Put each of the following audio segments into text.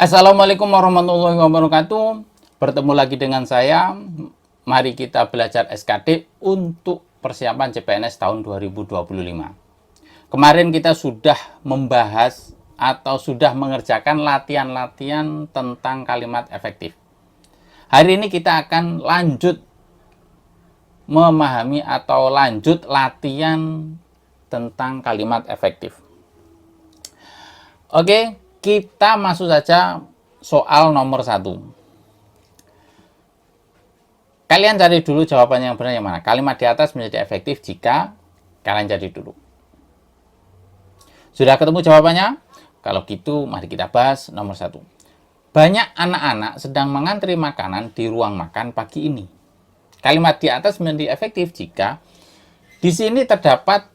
Assalamualaikum warahmatullahi wabarakatuh. Bertemu lagi dengan saya. Mari kita belajar SKD untuk persiapan CPNS tahun 2025. Kemarin kita sudah membahas atau sudah mengerjakan latihan-latihan tentang kalimat efektif. Hari ini kita akan lanjut memahami atau lanjut latihan tentang kalimat efektif. Oke, kita masuk saja soal nomor 1. Kalian cari dulu jawabannya yang benar yang mana. Kalimat di atas menjadi efektif jika kalian cari dulu. Sudah ketemu jawabannya? Kalau gitu, mari kita bahas nomor 1. Banyak anak-anak sedang mengantri makanan di ruang makan pagi ini. Kalimat di atas menjadi efektif jika di sini terdapat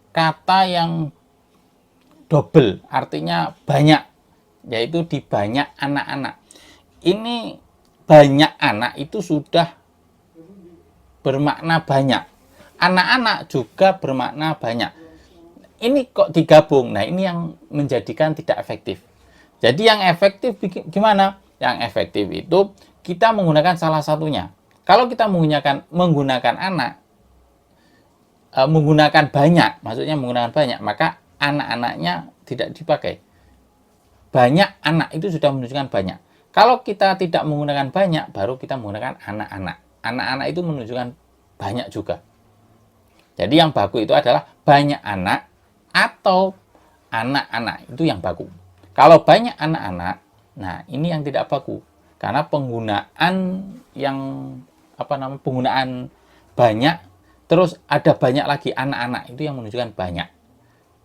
kata yang double, artinya banyak, yaitu di banyak anak-anak. Ini banyak anak itu sudah bermakna banyak. Anak-anak juga bermakna banyak. Ini kok digabung? Nah, ini yang menjadikan tidak efektif. Jadi yang efektif gimana? Yang efektif itu kita menggunakan salah satunya. Kalau kita menggunakan anak, menggunakan banyak, maksudnya menggunakan banyak, maka anak-anaknya tidak dipakai. Banyak anak itu sudah menunjukkan banyak. Kalau kita tidak menggunakan banyak, baru kita menggunakan anak-anak. Anak-anak itu menunjukkan banyak juga. Jadi yang baku itu adalah banyak anak atau anak-anak, itu yang baku. Kalau banyak anak-anak, nah ini yang tidak baku. Karena penggunaan yang penggunaan banyak, terus ada banyak lagi anak-anak, itu yang menunjukkan banyak.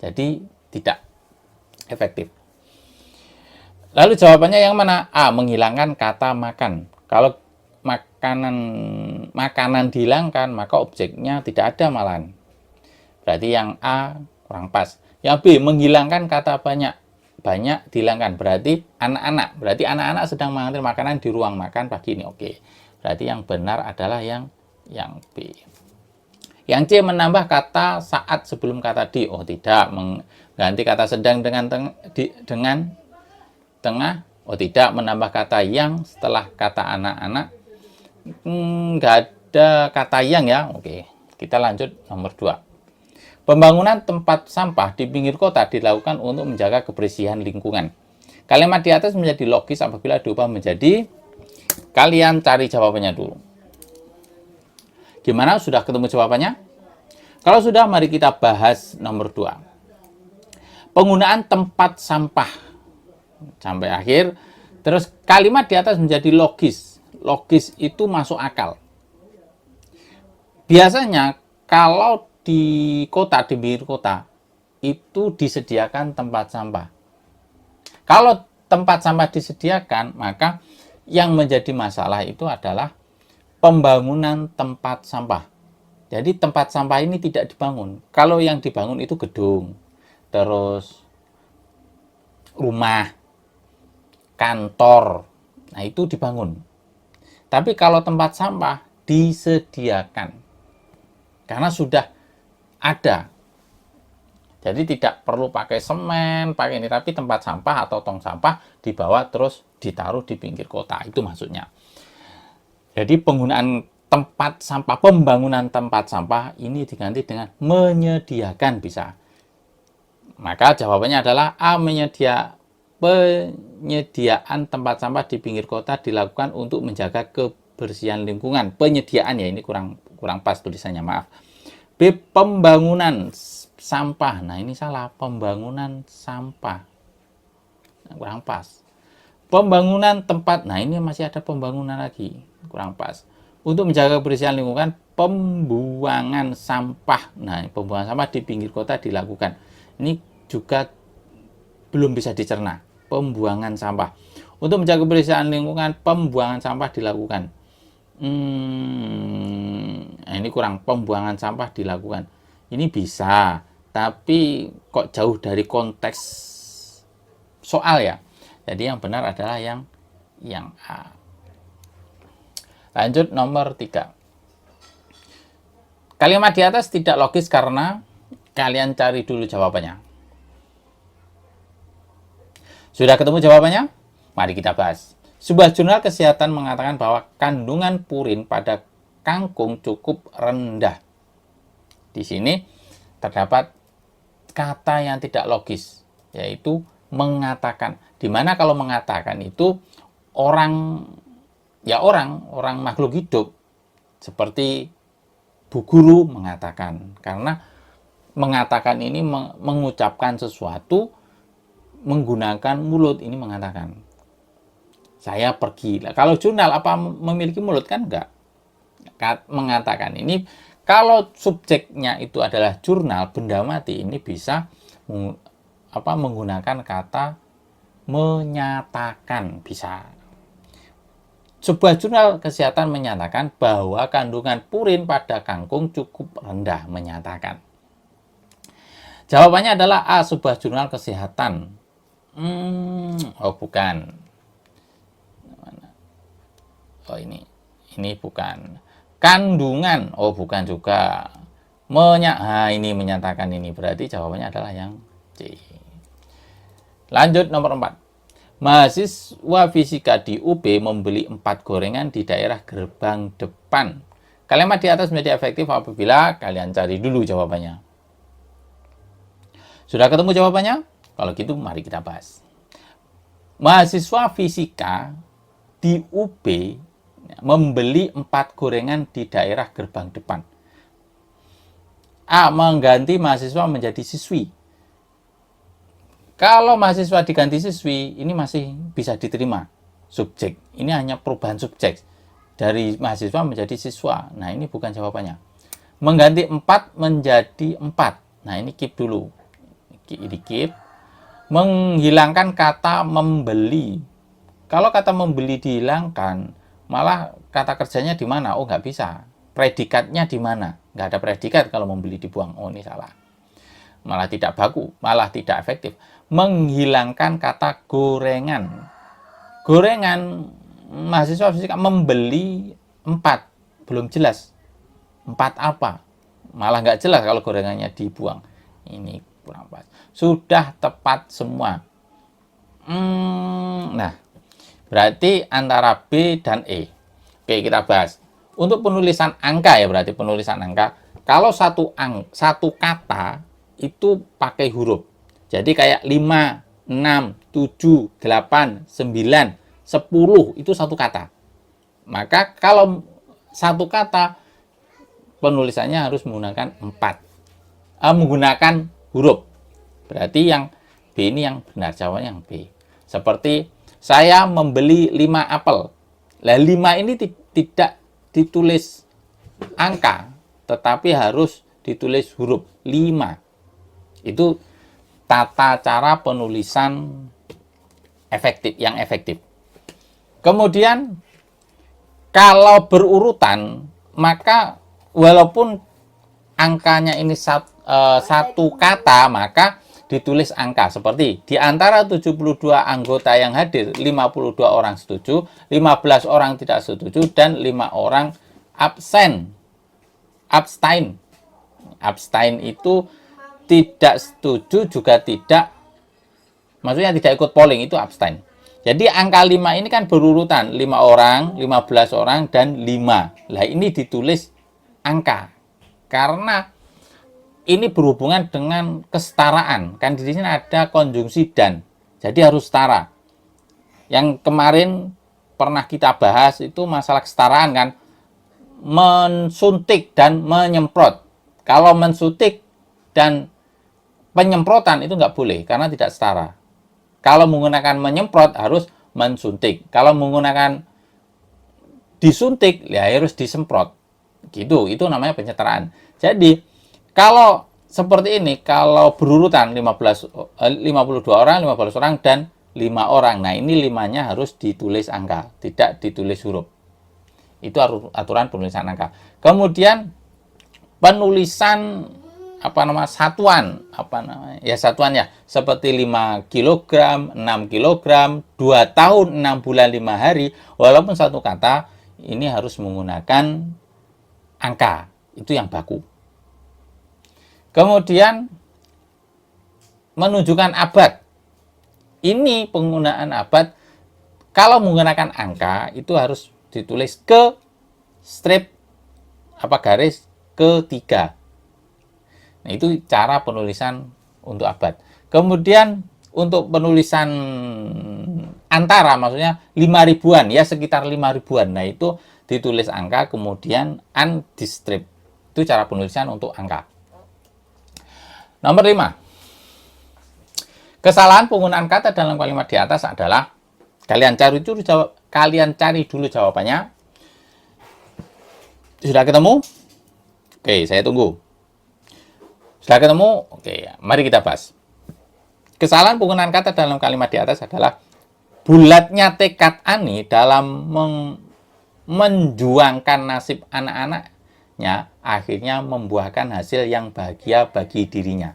Jadi tidak efektif. Lalu jawabannya yang mana? A. Menghilangkan kata makan. Kalau makanan dihilangkan, maka objeknya tidak ada malahan. Berarti yang A kurang pas. Yang B. Menghilangkan kata banyak. Banyak dihilangkan. Berarti anak-anak. Berarti anak-anak sedang mengambil makanan di ruang makan pagi ini. Oke. Berarti yang benar adalah yang B. Yang C. Menambah kata saat sebelum kata di. Oh tidak. Mengganti kata sedang dengan tengah. Oh tidak, menambah kata yang setelah kata anak-anak. Nggak ada kata yang ya. Oke, kita lanjut nomor 2. Pembangunan tempat sampah di pinggir kota dilakukan untuk menjaga kebersihan lingkungan. Kalimat di atas menjadi logis apabila diubah menjadi, kalian cari jawabannya dulu. Gimana? Sudah ketemu jawabannya? Kalau sudah, mari kita bahas nomor 2. Penggunaan tempat sampah sampai akhir. Terus kalimat di atas menjadi logis. Logis itu masuk akal. Biasanya kalau di kota, di pinggir kota, itu disediakan tempat sampah. Kalau tempat sampah disediakan, maka yang menjadi masalah itu adalah pembangunan tempat sampah. Jadi tempat sampah ini tidak dibangun. Kalau yang dibangun itu gedung, terus rumah, kantor, nah itu dibangun. Tapi kalau tempat sampah disediakan, karena sudah ada. Jadi tidak perlu pakai semen, pakai ini, tapi tempat sampah atau tong sampah dibawa terus ditaruh di pinggir kota, itu maksudnya. Jadi penggunaan tempat sampah, pembangunan tempat sampah ini diganti dengan menyediakan bisa. Maka jawabannya adalah A. Penyediaan tempat sampah di pinggir kota dilakukan untuk menjaga kebersihan lingkungan. Penyediaan ya, ini kurang pas tulisannya, maaf. B. Pembangunan sampah. Nah ini salah, pembangunan sampah. Nah, kurang pas. Pembangunan tempat. Nah ini masih ada pembangunan lagi, kurang pas. Untuk menjaga kebersihan lingkungan, pembuangan sampah. Nah pembuangan sampah di pinggir kota dilakukan. Ini juga belum bisa dicerna. Pembuangan sampah. Untuk menjaga kebersihan lingkungan, pembuangan sampah dilakukan. Nah ini kurang, pembuangan sampah dilakukan. Ini bisa, tapi kok jauh dari konteks soal ya. Jadi yang benar adalah yang A. Lanjut nomor 3. Kalimat di atas tidak logis karena kalian cari dulu jawabannya. Sudah ketemu jawabannya? Mari kita bahas. Sebuah jurnal kesehatan mengatakan bahwa kandungan purin pada kangkung cukup rendah. Di sini terdapat kata yang tidak logis, yaitu mengatakan. Dimana kalau mengatakan itu orang makhluk hidup seperti Bu Guru mengatakan, karena mengatakan ini mengucapkan sesuatu menggunakan mulut, ini mengatakan. Saya pergi. Kalau jurnal apa memiliki mulut? Kan enggak. Mengatakan ini, kalau subjeknya itu adalah jurnal benda mati, ini bisa menggunakan kata menyatakan, bisa. Sebuah jurnal kesehatan menyatakan bahwa kandungan purin pada kangkung cukup rendah, menyatakan. Jawabannya adalah A, sebuah jurnal kesehatan. Oh bukan. Oh ini bukan. Kandungan, oh bukan juga. Ini menyatakan, ini berarti jawabannya adalah yang C. Lanjut nomor 4. Mahasiswa fisika di UB membeli 4 gorengan di daerah gerbang depan. Kalimat di atas menjadi efektif apabila kalian cari dulu jawabannya. Sudah ketemu jawabannya? Kalau gitu mari kita bahas. Mahasiswa fisika di UB membeli 4 gorengan di daerah gerbang depan. A, mengganti mahasiswa menjadi siswi. Kalau mahasiswa diganti siswi, ini masih bisa diterima. Subjek, ini hanya perubahan subjek. Dari mahasiswa menjadi siswa. Nah, ini bukan jawabannya. Mengganti 4 menjadi 4. Nah, ini keep dulu. Ini keep. Menghilangkan kata membeli. Kalau kata membeli dihilangkan, malah kata kerjanya di mana? Oh, nggak bisa. Predikatnya di mana? Nggak ada predikat kalau membeli dibuang. Oh, ini salah. Malah tidak baku, malah tidak efektif. Menghilangkan kata gorengan. Gorengan, mahasiswa fisika membeli 4. Belum jelas. 4 apa? Malah nggak jelas kalau gorengannya dibuang. Ini kurang pas. Sudah tepat semua. Nah, berarti antara B dan E. Oke, kita bahas. Untuk penulisan angka ya, berarti penulisan angka. Kalau satu kata itu pakai huruf. Jadi kayak 5, 6, 7, 8, 9, 10 itu satu kata. Maka kalau satu kata penulisannya harus menggunakan 4. Menggunakan huruf. Berarti yang B ini yang benar, jawabannya yang B. Seperti saya membeli 5 apel. Lah 5 ini tidak ditulis angka, tetapi harus ditulis huruf 5. Itu tata cara penulisan yang efektif. Kemudian kalau berurutan, maka walaupun angkanya ini satu kata, maka ditulis angka seperti di antara 72 anggota yang hadir, 52 orang setuju, 15 orang tidak setuju, dan 5 orang abstain. Abstain itu tidak setuju juga tidak, maksudnya tidak ikut polling, itu abstain. Jadi angka 5 ini kan berurutan, 5 orang, 15 orang, dan 5. Lah ini ditulis angka. Karena ini berhubungan dengan kesetaraan. Kan di sini ada konjungsi dan. Jadi harus setara. Yang kemarin pernah kita bahas itu masalah kesetaraan kan. Mensuntik dan menyemprot. Kalau mensuntik dan penyemprotan itu nggak boleh karena tidak setara. Kalau menggunakan menyemprot harus mensuntik. Kalau menggunakan disuntik ya harus disemprot. Gitu, itu namanya penyetaraan. Jadi kalau seperti ini, kalau berurutan 52 orang, 15 orang, dan 5 orang. Nah, ini 5-nya harus ditulis angka, tidak ditulis huruf. Itu aturan penulisan angka. Kemudian penulisan satuan, satuan ya, seperti 5 kg, 6 kg, 2 tahun, 6 bulan, 5 hari, walaupun satu kata, ini harus menggunakan angka. Itu yang baku. Kemudian menunjukkan abad. Ini penggunaan abad Kalau menggunakan angka itu harus ditulis ke strip garis ketiga. Nah, itu cara penulisan untuk abad. Kemudian untuk penulisan antara, maksudnya 5 ribuan, ya sekitar 5 ribuan. Nah, itu ditulis angka, kemudian an di strip. Itu cara penulisan untuk angka. Nomor 5. Kesalahan penggunaan kata dalam kalimat di atas adalah, kalian cari dulu jawabannya. Sudah ketemu? Oke, saya tunggu. Sudah ketemu? Oke, mari kita bahas. Kesalahan penggunaan kata dalam kalimat di atas adalah bulatnya tekad Ani dalam menjuangkan nasib anak-anaknya, akhirnya membuahkan hasil yang bahagia bagi dirinya.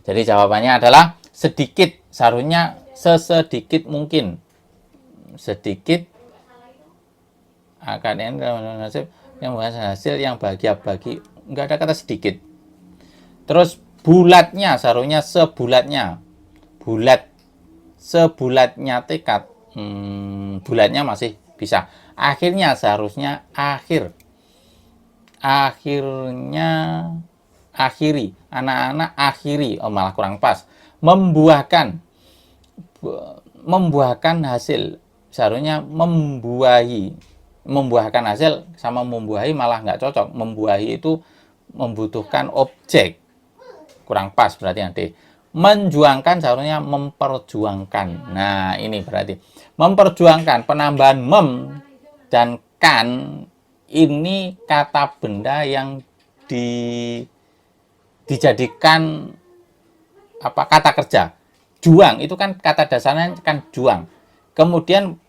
Jadi jawabannya adalah sedikit, seharusnya sesedikit mungkin. Sedikit akan nasib yang membuahkan hasil yang bahagia bagi, enggak ada kata sedikit. Terus bulatnya, seharusnya sebulatnya. Bulat, sebulatnya tekad. Bulatnya masih bisa. Akhirnya, seharusnya akhir. Akhirnya, akhiri. Anak-anak akhiri. Oh, malah kurang pas. Membuahkan. Membuahkan hasil. Seharusnya membuahi. Membuahkan hasil sama membuahi malah nggak cocok. Membuahi itu membutuhkan objek. Kurang pas berarti nanti. Menjuangkan seharusnya memperjuangkan. Nah, ini berarti memperjuangkan, penambahan mem dan kan ini kata benda yang dijadikan kata kerja. Juang itu kan kata dasarnya kan juang. Kemudian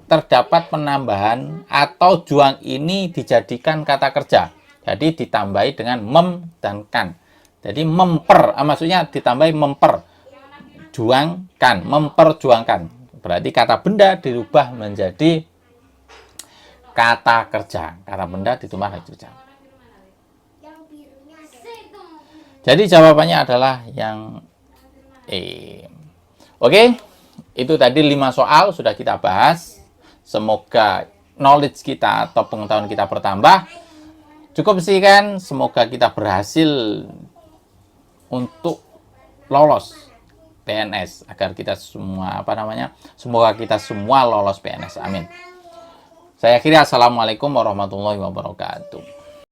terdapat penambahan atau juang ini dijadikan kata kerja. Jadi ditambahi dengan mem dan kan. Jadi maksudnya ditambahi memperjuangkan, memperjuangkan. Berarti kata benda dirubah menjadi kata kerja. Kata benda ditambah kata kerja. Jadi jawabannya adalah yang E. Oke, itu tadi 5 soal sudah kita bahas. Semoga knowledge kita atau pengetahuan kita bertambah. Cukup sekian, semoga kita berhasil untuk lolos PNS agar kita semua semoga kita semua lolos PNS. Amin. Saya akhiri, assalamualaikum warahmatullahi wabarakatuh.